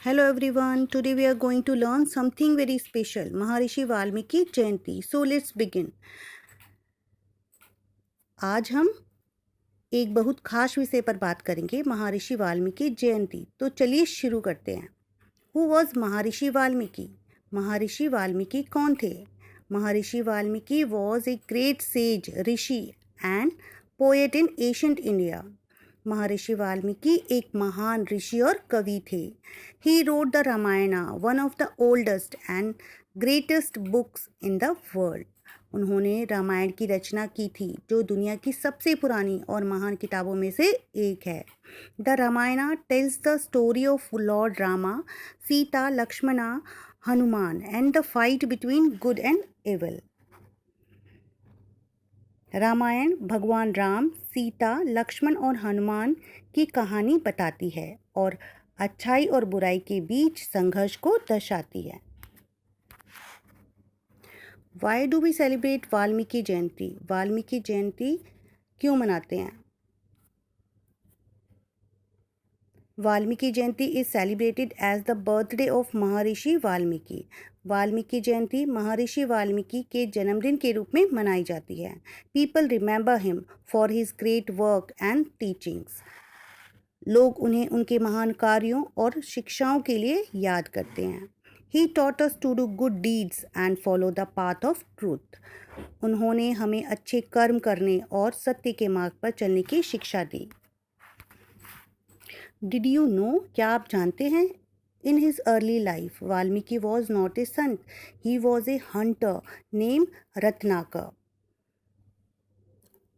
Hello everyone, today we are going to learn something very special, Maharishi Valmiki Jayanti. So let's begin. आज हम एक बहुत खास विषय पर बात करेंगे, महर्षि वाल्मीकि जयंती. तो चलिए शुरू करते हैं. Who was महर्षि वाल्मीकि? महर्षि वाल्मीकि कौन थे? महर्षि Valmiki was a great sage, rishi and poet in ancient India. महर्षि वाल्मीकि एक महान ऋषि और कवि थे. He wrote the Ramayana, one of the oldest and greatest books in the world. उन्होंने रामायण की रचना की थी जो दुनिया की सबसे पुरानी और महान किताबों में से एक है. The Ramayana tells the story of Lord Rama, Sita, Lakshmana, Hanuman and the fight between good and evil. Ramayan भगवान राम, सीता, लक्ष्मण और हनुमान की कहानी बताती है और अच्छाई और बुराई के बीच संघर्ष को दर्शाती है. Why do we celebrate Valmiki Jayanti? Valmiki Jayanti क्यों मनाते हैं? Valmiki Jayanti is celebrated as the birthday of Maharshi Valmiki. Valmiki जयंती महर्षि वाल्मीकि के जन्मदिन के रूप में मनाई जाती है. People remember him for his great work and teachings. लोग उन्हें उनके महान कार्यों और शिक्षाओं के लिए याद करते हैं. He taught us to do good deeds and follow the path of truth. उन्होंने हमें अच्छे कर्म करने और सत्य के मार्ग पर चलने की शिक्षा दी. Did you know? क्या आप जानते हैं? In his early life, Valmiki was not a sant. He was a hunter named Ratnakar.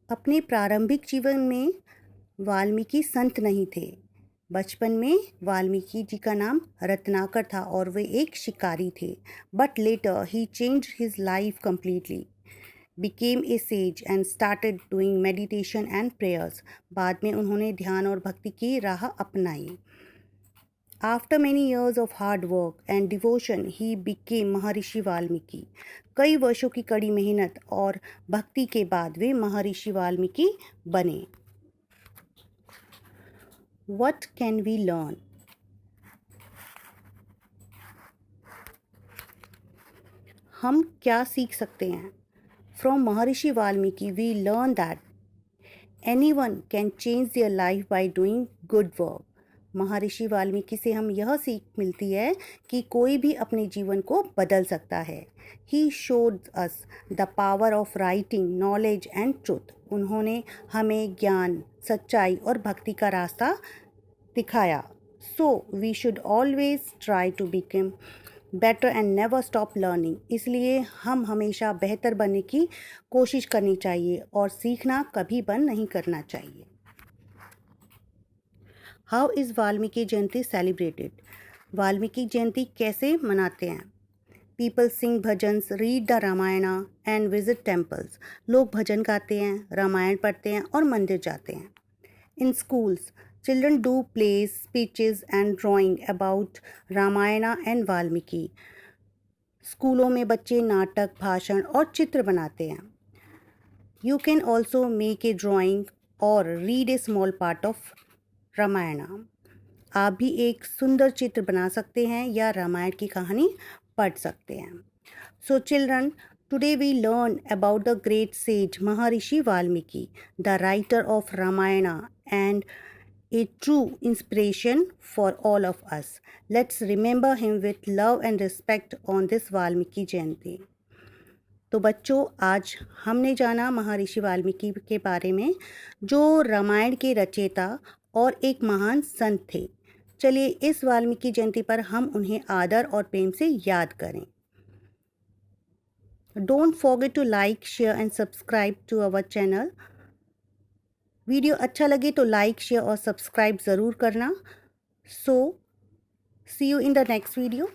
अपने प्रारंभिक जीवन में वाल्मीकि संत नहीं थे. बचपन में वाल्मीकि जी का नाम रत्नाकर था और वे एक शिकारी थे. But later he changed his life completely. Became a sage and started doing meditation and prayers. बाद में उन्होंने ध्यान और भक्ति की राह अपनाई. After many years of hard work and devotion, he became महर्षि वाल्मीकि. कई वर्षों की कड़ी मेहनत और भक्ति के बाद वे महर्षि वाल्मीकि बने. What can we learn? हम क्या सीख सकते हैं? From Maharshi Valmiki we learn that anyone can change their life by doing good work. महर्षि वाल्मीकि से हम यह सीख मिलती है कि कोई भी अपने जीवन को बदल सकता है. He showed us the power of writing, knowledge and truth. उन्होंने हमें ज्ञान, सच्चाई और भक्ति का रास्ता दिखाया. So we should always try to become better and never stop learning. इसलिए हम हमेशा बेहतर बनने की कोशिश करनी चाहिए और सीखना कभी बंद नहीं करना चाहिए. How is Valmiki Jayanti celebrated? Valmiki Jayanti कैसे मनाते हैं? People sing bhajans, read the Ramayana and visit temples. लोग भजन गाते हैं, रामायण पढ़ते हैं और मंदिर जाते हैं. In schools, children do plays, speeches and drawing about Ramayana and Valmiki. स्कूलों में बच्चे नाटक, भाषण और चित्र बनाते हैं. You can also make a drawing और read a small part of Ramayana. आप भी एक सुंदर चित्र बना सकते हैं या रामायण की कहानी पढ़ सकते हैं. So children, today we learn about the great sage Maharshi Valmiki, the writer of Ramayana and a true inspiration for all of us. Let's remember him with love and respect on this Valmiki Jayanti. तो बच्चों, आज हमने जाना महर्षि वाल्मीकि के बारे में जो रामायण के रचयिता और एक महान संत थे. चलिए इस वाल्मीकि जयंती पर हम उन्हें आदर और प्रेम से याद करें. Don't forget to like, share and subscribe to our channel. Video अच्छा लगे तो लाइक, शेयर और सब्सक्राइब ज़रूर करना. So see you in the next video.